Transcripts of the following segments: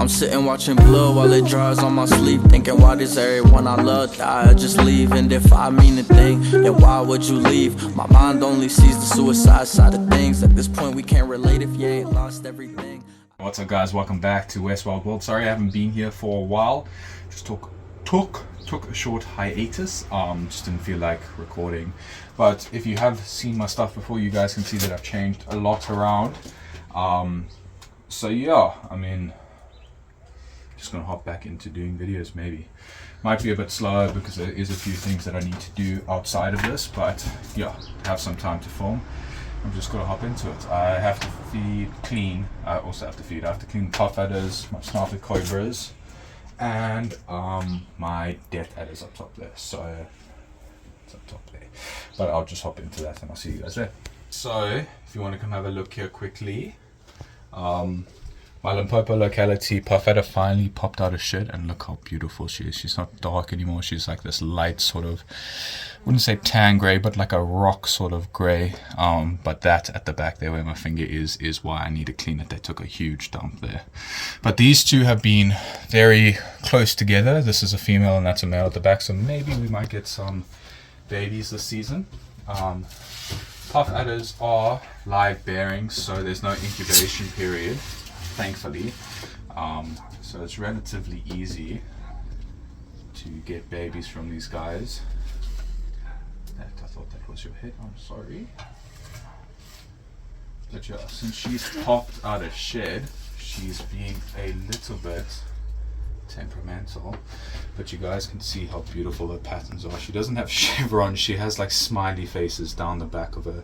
I'm sitting watching blood while it dries on my sleeve, thinking why does everyone I love die or just leave? And if I mean a thing, then why would you leave? My mind only sees the suicide side of things. At this point we can't relate if you ain't lost everything. What's up guys, welcome back to West Wild World. Sorry I haven't been here for a while, just took a short hiatus, just didn't feel like recording. But if you have seen my stuff before, you guys can see that I've changed a lot around. So yeah, I mean, just gonna hop back into doing videos. Maybe might be a bit slower because there is a few things that I need to do outside of this, but yeah, have some time to film. I'm just gonna hop into it. I have to clean I have to clean puff adders, my snouted cobras, and my death adders up top there. So it's up top there, but I'll just hop into that and I'll see you guys there. So if you want to come have a look here quickly, my Limpopo locality puff adder finally popped out of shit, and look how beautiful she is. She's not dark anymore, she's like this light sort of, wouldn't say tan grey, but like a rock sort of grey. But that at the back there where my finger is why I need to clean it. They took a huge dump there. But these two have been very close together. This is a female and that's a male at the back, so maybe we might get some babies this season. Puff adders are live bearing, so there's no incubation period, thankfully. So it's relatively easy to get babies from these guys. I thought that was your head, I'm sorry. But yeah, since she's popped out of shed, she's being a little bit temperamental, but you guys can see how beautiful her patterns are. She doesn't have chevrons, she has like smiley faces down the back of her.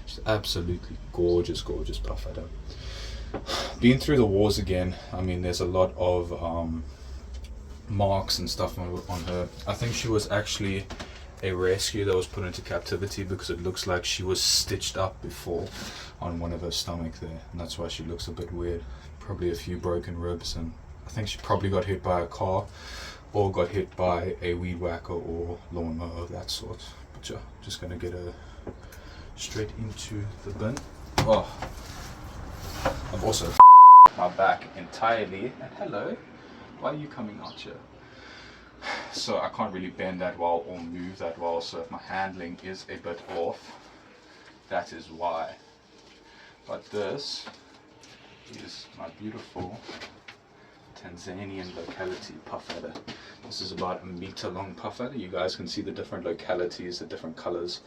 She's absolutely gorgeous puff adder. Been through the wars again. I mean, there's a lot of marks and stuff on her. I think she was actually a rescue that was put into captivity because it looks like she was stitched up before on one of her stomach there, and that's why she looks a bit weird. Probably a few broken ribs, and I think she probably got hit by a car or got hit by a weed whacker or lawnmower of that sort. But yeah, just gonna get her straight into the bin. Oh, I've also my back entirely. And hello, why are you coming out here? So I can't really bend that well or move that well, so if my handling is a bit off, that is why. But this is my beautiful Tanzanian locality puff adder. This is about a meter long puff adder. You guys can see the different localities, the different colors.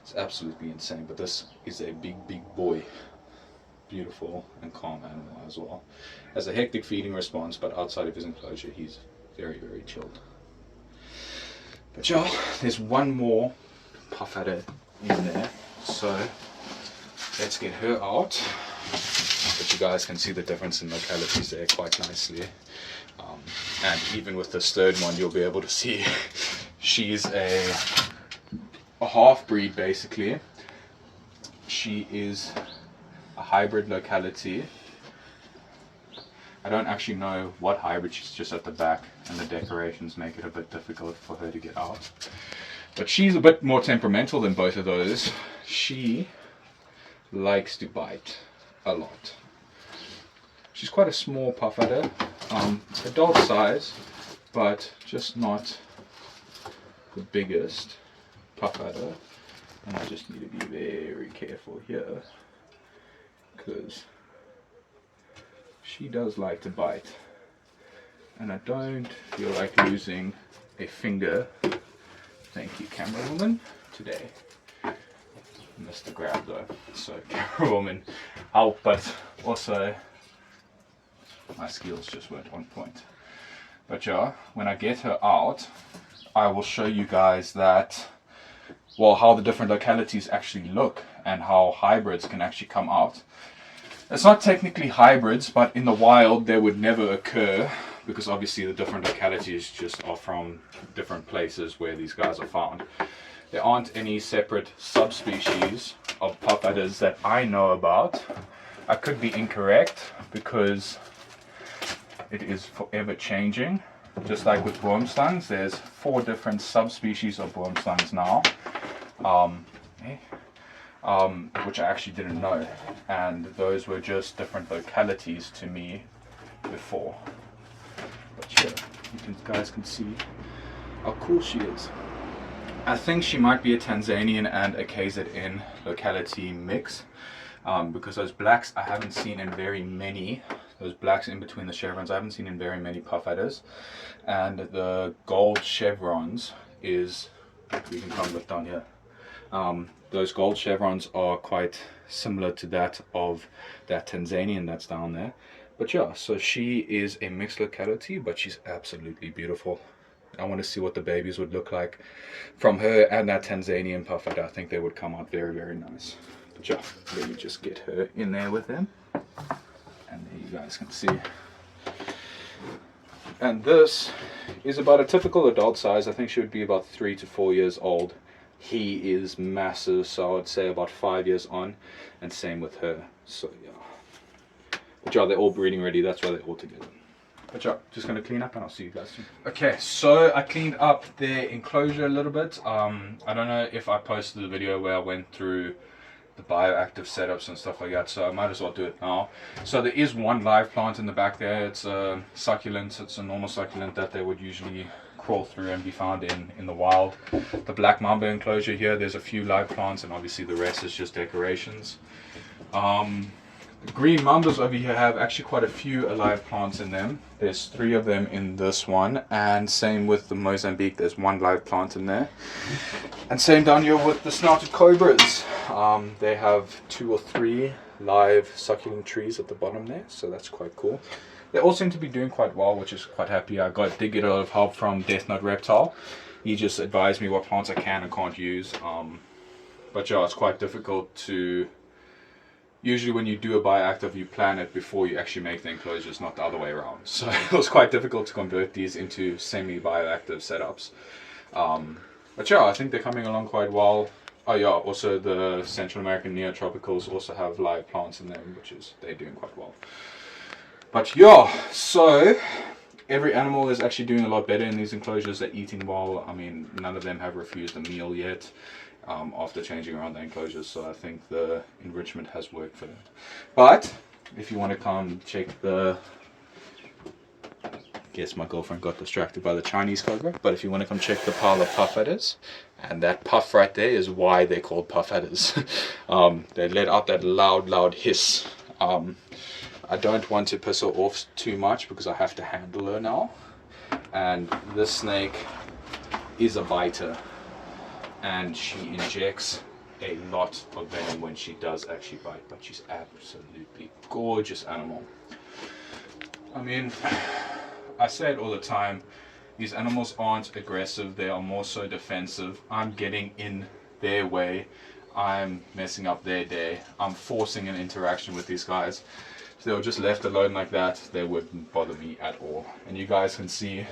It's absolutely insane, but this is a big boy. Beautiful and calm animal as well. Has a hectic feeding response, but outside of his enclosure he's very chilled. But yeah, there's one more puff adder in there, so let's get her out. But you guys can see the difference in localities there quite nicely. And even with this third one, you'll be able to see she's a half breed basically. She is a hybrid locality. I don't actually know what hybrid, she's just at the back and the decorations make it a bit difficult for her to get out. But she's a bit more temperamental than both of those. She likes to bite a lot. She's quite a small puff adder, adult size, but just not the biggest puff adder. And I just need to be very careful here because she does like to bite, and I don't feel like losing a finger, thank you camera woman, today. Missed the grab though, so camera woman help, but also my skills just weren't on point. But yeah, when I get her out, I will show you guys that, well, how the different localities actually look and how hybrids can actually come out. It's not technically hybrids, but in the wild they would never occur because obviously the different localities just are from different places where these guys are found. There aren't any separate subspecies of puff adders that I know about. I could be incorrect because it is forever changing. Just like with wormstangs, there's 4 different subspecies of wormstangs now. Which I actually didn't know, and those were just different localities to me before. But yeah, guys can see how cool she is. I think she might be a Tanzanian and a KZN locality mix, because those blacks I haven't seen in very many, those blacks in between the chevrons I haven't seen in very many puff adders, and the gold chevrons is, we can come look down here, those gold chevrons are quite similar to that of that Tanzanian that's down there. But yeah, so she is a mixed locality, but she's absolutely beautiful. I want to see what the babies would look like from her and that Tanzanian puff adder. I think they would come out very, very nice. But yeah, let me just get her in there with them. And there you guys can see. And this is about a typical adult size. I think she would be about 3 to 4 years old. He is massive, so I would say about 5 years on. And same with her. So yeah. But yeah, they're all breeding ready. That's why they're all together. But yeah, just going to clean up and I'll see you guys soon. Okay, so I cleaned up their enclosure a little bit. I don't know if I posted the video where I went through the bioactive setups and stuff like that, so I might as well do it now. So there is one live plant in the back there. It's a succulent. It's a normal succulent that they would usually crawl through and be found in the wild. The black mamba enclosure here, there's a few live plants, and obviously the rest is just decorations. The green mambas over here have actually quite a few alive plants in them. There's 3 of them in this one, and same with the Mozambique, there's 1 live plant in there. And same down here with the snouted cobras. They have 2 or 3 live succulent trees at the bottom there, so that's quite cool. They all seem to be doing quite well, which is quite happy. I did get a lot of help from Deathnotereptiles. He just advised me what plants I can and can't use. But yeah, it's quite difficult to... Usually when you do a bioactive, you plan it before you actually make the enclosures, not the other way around. So it was quite difficult to convert these into semi-bioactive setups. But yeah, I think they're coming along quite well. Oh yeah, also the Central American neotropicals also have live plants in them, which is, they're doing quite well. But yeah, so every animal is actually doing a lot better in these enclosures. They're eating well. I mean, none of them have refused a meal yet. After changing around the enclosures, so I think the enrichment has worked for them. But if you want to come check the, guess my girlfriend got distracted by the Chinese cobra, but if you want to come check the pile of puff adders, and that puff right there is why they're called puff adders. They let out that loud hiss. I don't want to piss her off too much because I have to handle her now, and this snake is a biter. And she injects a lot of venom when she does actually bite, but she's absolutely gorgeous animal. I mean, I say it all the time, these animals aren't aggressive, they are more so defensive. I'm getting in their way, I'm messing up their day, I'm forcing an interaction with these guys. If they were just left alone like that, they wouldn't bother me at all. And you guys can see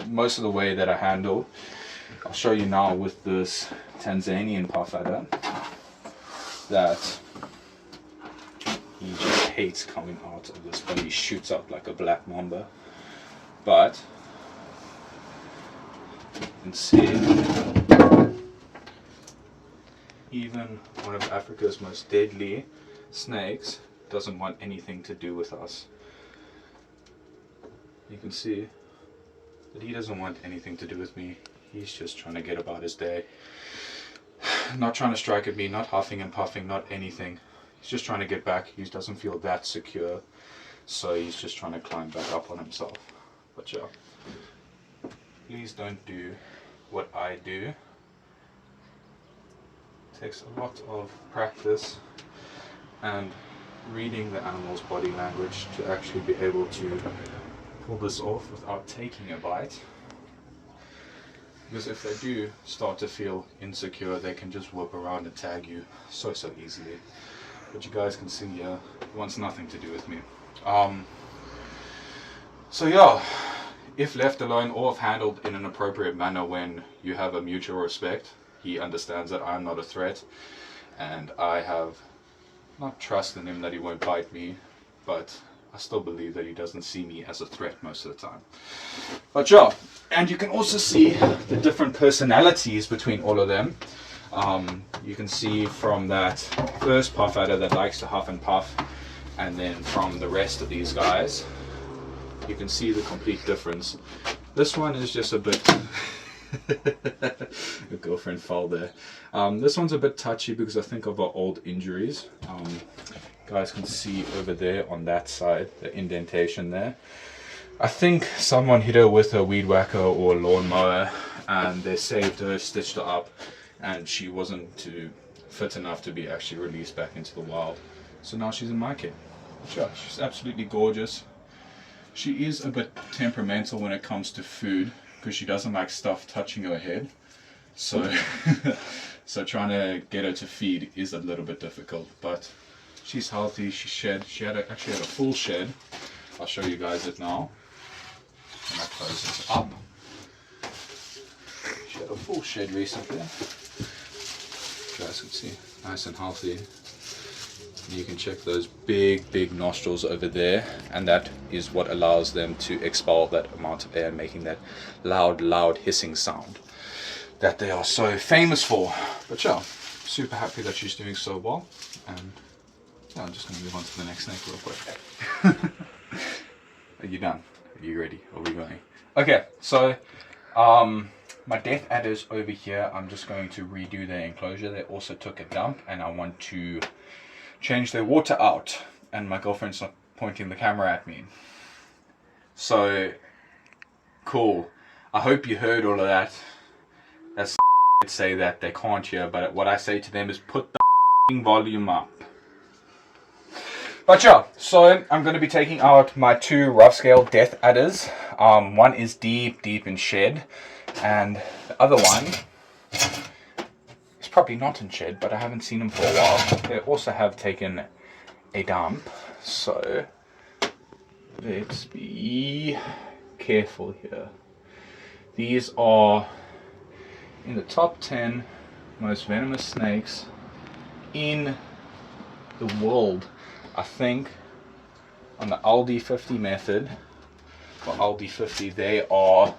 most of the way that I handle. I'll show you now with this Tanzanian puff adder that he just hates coming out of this, but he shoots up like a black mamba. But you can see even one of Africa's most deadly snakes doesn't want anything to do with us. You can see that he doesn't want anything to do with me. He's just trying to get about his day. Not trying to strike at me, not huffing and puffing, not anything. He's just trying to get back. He doesn't feel that secure, so he's just trying to climb back up on himself. But yeah, please don't do what I do. It takes a lot of practice and reading the animal's body language to actually be able to pull this off without taking a bite. Because if they do start to feel insecure, they can just whip around and tag you so easily. But you guys can see here, he wants nothing to do with me. So yeah, if left alone or if handled in an appropriate manner when you have a mutual respect, he understands that I'm not a threat, and I have not trust in him that he won't bite me, but I still believe that he doesn't see me as a threat most of the time. But yeah, and you can also see the different personalities between all of them. You can see from that first puff adder that likes to huff and puff, and then from the rest of these guys, you can see the complete difference. This one is just a bit the girlfriend fell there. This one's a bit touchy because I think of our old injuries. Guys can see over there on that side, the indentation there. I think someone hit her with a weed whacker or a lawnmower, and they saved her, stitched her up, and she wasn't fit enough to be actually released back into the wild. So now she's in my care. Sure, she's absolutely gorgeous. She is a bit temperamental when it comes to food because she doesn't like stuff touching her head. So, so trying to get her to feed is a little bit difficult. But she's healthy. She actually had a full shed. I'll show you guys it now. And that closes up. She had a full shed recently. You guys can see, nice and healthy. You can check those big nostrils over there, and that is what allows them to expel that amount of air, making that loud hissing sound that they are so famous for. But yeah, super happy that she's doing so well, and yeah, I'm just going to move on to the next snake real quick. Are you done? Are you ready? Are we going? Okay, so my death adders over here, I'm just going to redo their enclosure. They also took a dump, and I want to change their water out, and my girlfriend's not pointing the camera at me. So cool. I hope you heard all of that. That's say that they can't hear, but what I say to them is put the volume up. But yeah, so I'm going to be taking out my 2 rough scale death adders. One is deep in shed, and the other one probably not in shed, but I haven't seen them for a while. They also have taken a dump, so let's be careful here. These are in the top 10 most venomous snakes in the world. I think on the LD50 method, or LD50, they are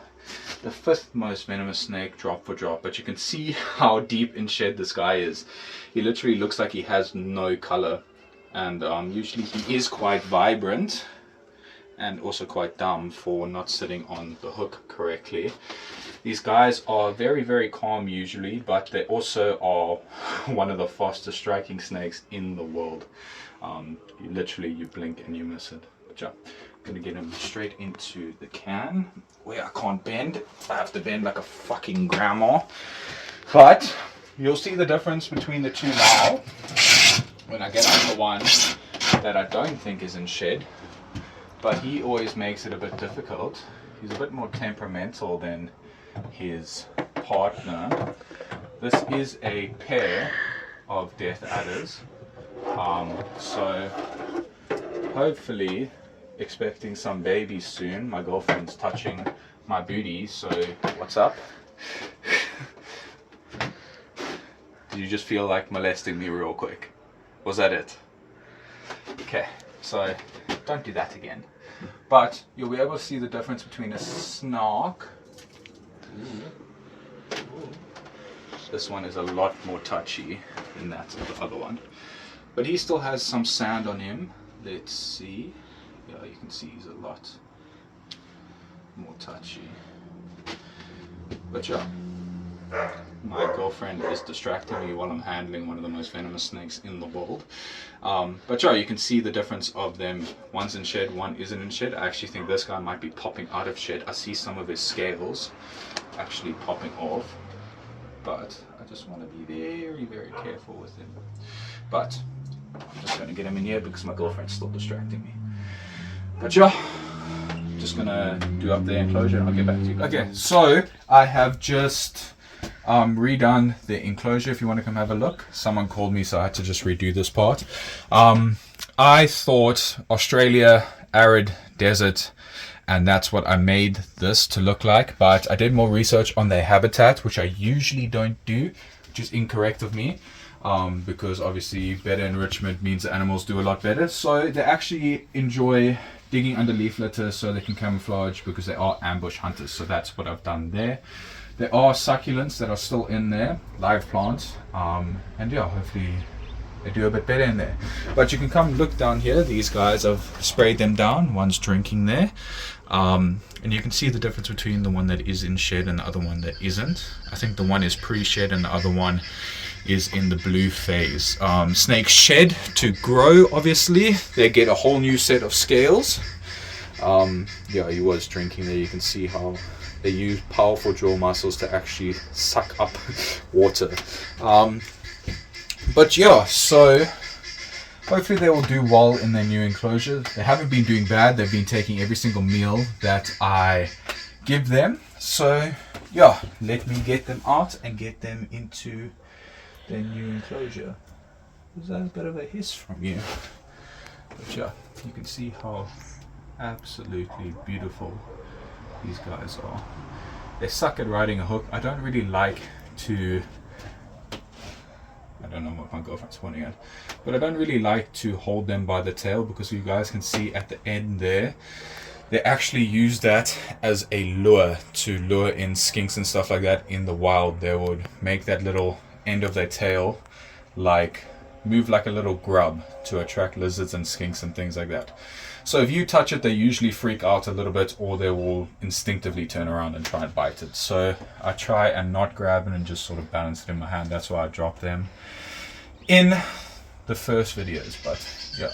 the 5th most venomous snake drop for drop. But you can see how deep in shed this guy is. He literally looks like he has no color, and usually he is quite vibrant and also quite dumb for not sitting on the hook correctly. These guys are very calm usually, but they also are one of the fastest striking snakes in the world. You blink and you miss it. But yeah, I'm gonna get him straight into the can where I can't bend. I have to bend like a fucking grandma. But you'll see the difference between the two now when I get on the one that I don't think is in shed. But he always makes it a bit difficult. He's a bit more temperamental than his partner. This is a pair of death adders. So hopefully expecting some babies soon. My girlfriend's touching my booty, so what's up? Did you just feel like molesting me real quick? Was that it? Okay, so don't do that again. But you'll be able to see the difference between a snark. This one is a lot more touchy than that of the other one. But he still has some sand on him. Let's see. Yeah, you can see he's a lot more touchy. But yeah, my girlfriend is distracting me while I'm handling one of the most venomous snakes in the world. But yeah, you can see the difference of them. One's in shed, one isn't in shed. I actually think this guy might be popping out of shed. I see some of his scales actually popping off. But I just want to be very careful with him. But I'm just going to get him in here because my girlfriend's still distracting me. But yeah, just going to do up the enclosure and I'll get back to you guys. Okay, so I have just redone the enclosure. If you want to come have a look. Someone called me, so I had to just redo this part. I thought Australia, arid desert, and that's what I made this to look like. But I did more research on their habitat, which I usually don't do, which is incorrect of me. Because obviously better enrichment means the animals do a lot better. So they actually enjoy digging under leaf litter so they can camouflage because they are ambush hunters. So that's what I've done there. There are succulents that are still in there, live plants. And yeah, hopefully They do a bit better in there. But you can come look down here. These guys, I've sprayed them down. One's drinking there. And you can see the difference between the one that is in shed and the other one that isn't. I think the one is pre-shed and the other one is in the blue phase. Snakes shed to grow, obviously. They get a whole new set of scales. Yeah, he was drinking there. You can see how they use powerful jaw muscles to actually suck up water. But yeah, so hopefully they will do well in their new enclosure. They haven't been doing bad. They've been taking every single meal that I give them. So yeah, let me get them out and get them into their new enclosure. Was that a bit of a hiss from you? But yeah, you can see how absolutely beautiful these guys are. They suck at riding a hook. I don't really like to, I don't know what my girlfriend's pointing at, but I don't really like to hold them by the tail, because you guys can see at the end there, they actually use that as a lure to lure in skinks and stuff like that in the wild. They would make that little end of their tail like move like a little grub to attract lizards and skinks and things like that. So if you touch it, they usually freak out a little bit, or they will instinctively turn around and try and bite it. So I try and not grab it and just sort of balance it in my hand. That's why I drop them in the first videos. But yeah,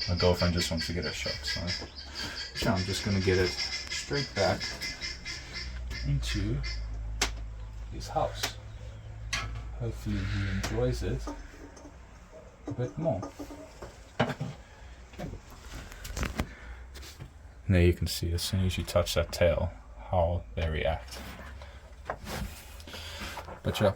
my girlfriend just wants to get a shot, so I'm just going to get it straight back into his house. Hopefully he enjoys it a bit more. And there you can see, as soon as you touch that tail, how they react. But yeah.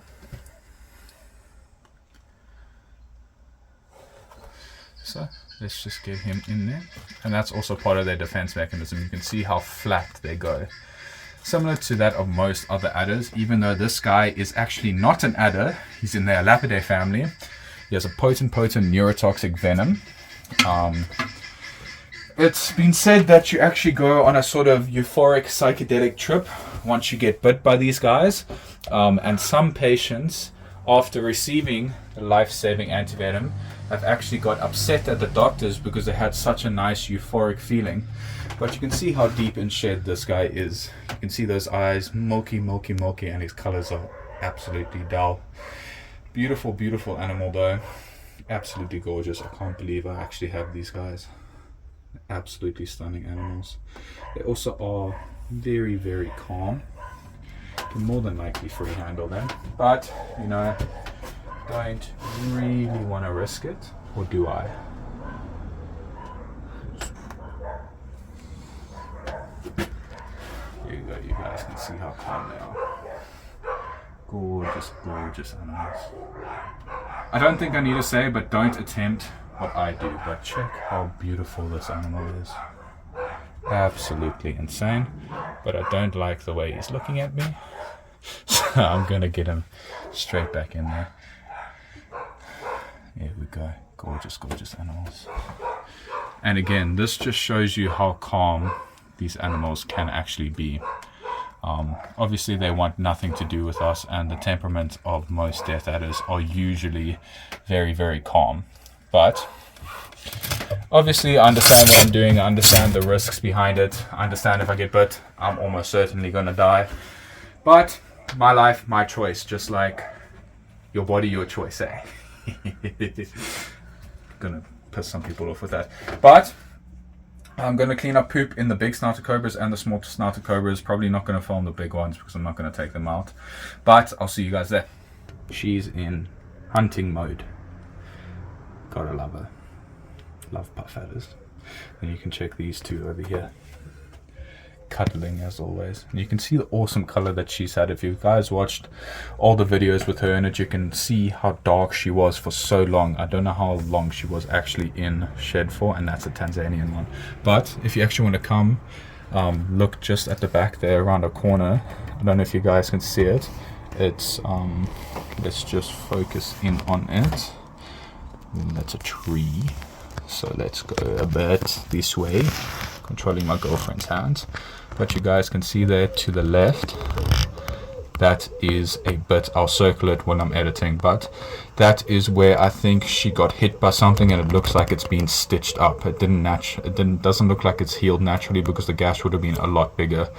So let's just get him in there. And that's also part of their defense mechanism. You can see how flat they go. Similar to that of most other adders, even though this guy is actually not an adder, he's in the Elapidae family. He has a potent neurotoxic venom. It's been said that you actually go on a sort of euphoric psychedelic trip once you get bit by these guys. And some patients, after receiving the life-saving antivenom, have actually got upset at the doctors because they had such a nice euphoric feeling. But you can see how deep in shed this guy is. You can see those eyes, milky, and his colors are absolutely dull. Beautiful, beautiful animal though. Absolutely gorgeous. I can't believe I actually have these guys. Absolutely stunning animals. They also are very, very calm. You can more than likely free handle them, but you know, don't really want to risk it, or do I? Here you go, you guys can see how calm they are. Gorgeous, gorgeous animals. I don't think I need to say, but don't attempt what I do, but check how beautiful this animal is. Absolutely insane, but I don't like the way he's looking at me, so I'm gonna get him straight back in there. Here we go. Gorgeous, gorgeous animals. And again, this just shows you how calm these animals can actually be. Obviously they want nothing to do with us, and the temperament of most death adders are usually very, very calm. But obviously I understand what I'm doing, I understand the risks behind it, I understand if I get bit, I'm almost certainly going to die. But my life, my choice, just like your body, your choice, eh? Gonna piss some people off with that. But I'm going to clean up poop in the big snouted cobras and the small snouted cobras. Probably not going to film the big ones because I'm not going to take them out. But I'll see you guys there. She's in hunting mode. Gotta love her. Love puff adders. And you can check these two over here. Cuddling as always. And you can see the awesome color that she's had. If you guys watched all the videos with her in it, you can see how dark she was for so long. I don't know how long she was actually in shed for, and that's a Tanzanian one. But if you actually want to come look just at the back there around a corner, I don't know if you guys can see it. It's let's just focus in on it. That's a tree, so let's go a bit this way, controlling my girlfriend's hands. But you guys can see there to the left, that is a bit, I'll circle it when I'm editing, but that is where I think she got hit by something, and it looks like it's been stitched up. It doesn't look like it's healed naturally, because the gash would have been a lot bigger.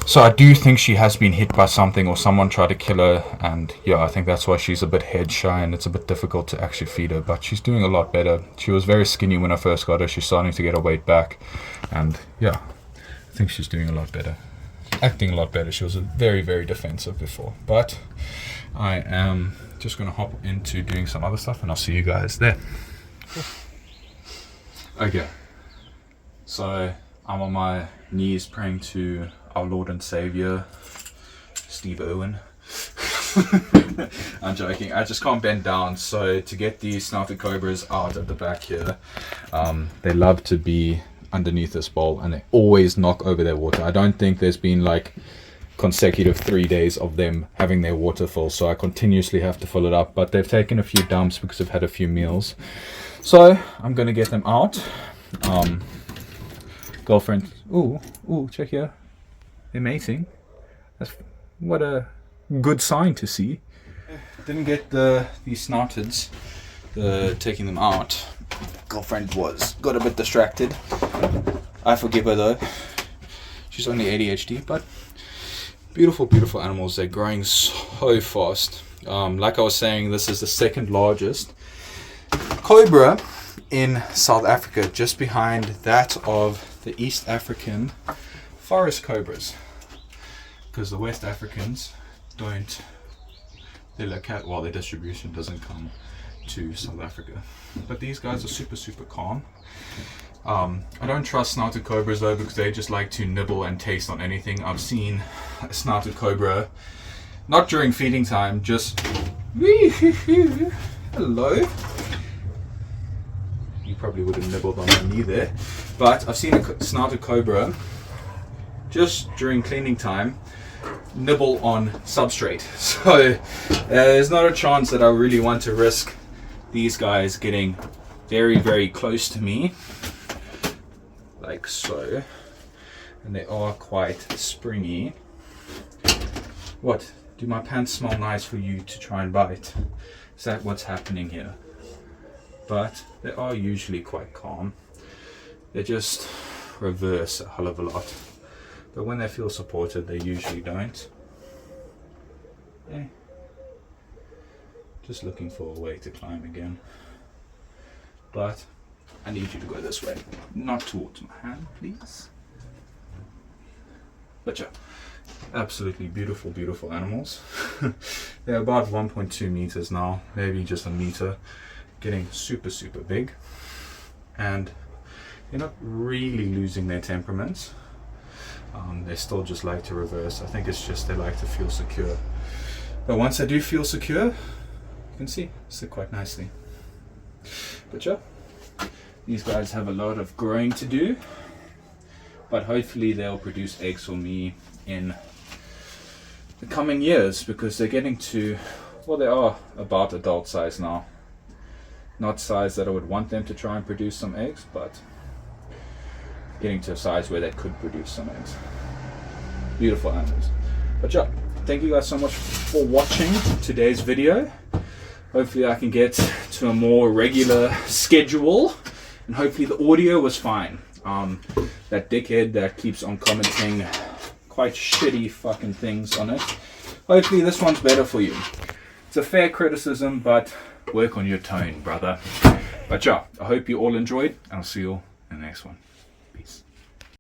So I do think she has been hit by something, or someone tried to kill her, and yeah, I think that's why she's a bit head shy and it's a bit difficult to actually feed her, but she's doing a lot better. She was very skinny when I first got her. She's starting to get her weight back, and yeah, I think she's doing a lot better, acting a lot better. She was very, very defensive before, but I am just going to hop into doing some other stuff, and I'll see you guys there. Okay, so I'm on my knees praying to our Lord and Savior, Steve Irwin. I'm joking, I just can't bend down. So to get these snouted cobras out at the back here, they love to be underneath this bowl, and they always knock over their water. I don't think there's been like consecutive 3 days of them having their water full, so I continuously have to fill it up, but they've taken a few dumps because they've had a few meals. So I'm gonna get them out. Girlfriend, ooh, check here, amazing. What a good sign to see. Didn't get these snouteds, taking them out. Girlfriend got a bit distracted. I forgive her though. She's only ADHD, but beautiful, beautiful animals. They're growing so fast. Like I was saying, this is the second largest cobra in South Africa, just behind that of the East African forest cobras, because the West Africans don't, their distribution doesn't come to South Africa. But these guys are super, super calm. I don't trust snouted cobras though, because they just like to nibble and taste on anything. I've seen a snouted cobra, not during feeding time, just hello. You probably would have nibbled on my knee there, but I've seen a snouted cobra just during cleaning time nibble on substrate. So there's not a chance that I really want to risk these guys getting very, very close to me, like so. And they are quite springy. What? Do my pants smell nice for you to try and bite? Is that what's happening here? But they are usually quite calm. They just reverse a hell of a lot. But when they feel supported, they usually don't. Yeah. Just looking for a way to climb again. But I need you to go this way, not towards my hand, please. But yeah, absolutely beautiful, beautiful animals. They're about 1.2 meters now, maybe just a meter, getting super, super big. And they're not really losing their temperaments. They still just like to reverse. I think it's just they like to feel secure. But once they do feel secure, you can see, sit quite nicely. But yeah, these guys have a lot of growing to do, but hopefully they'll produce eggs for me in the coming years, because they're getting to, well, they are about adult size now. Not size that I would want them to try and produce some eggs, but getting to a size where they could produce some eggs. Beautiful animals. But yeah, thank you guys so much for watching today's video. Hopefully I can get to a more regular schedule, and hopefully the audio was fine. That dickhead that keeps on commenting quite shitty fucking things on it, hopefully this one's better for you. It's a fair criticism, but work on your tone, brother. But yeah, I hope you all enjoyed, and I'll see you all in the next one. Peace.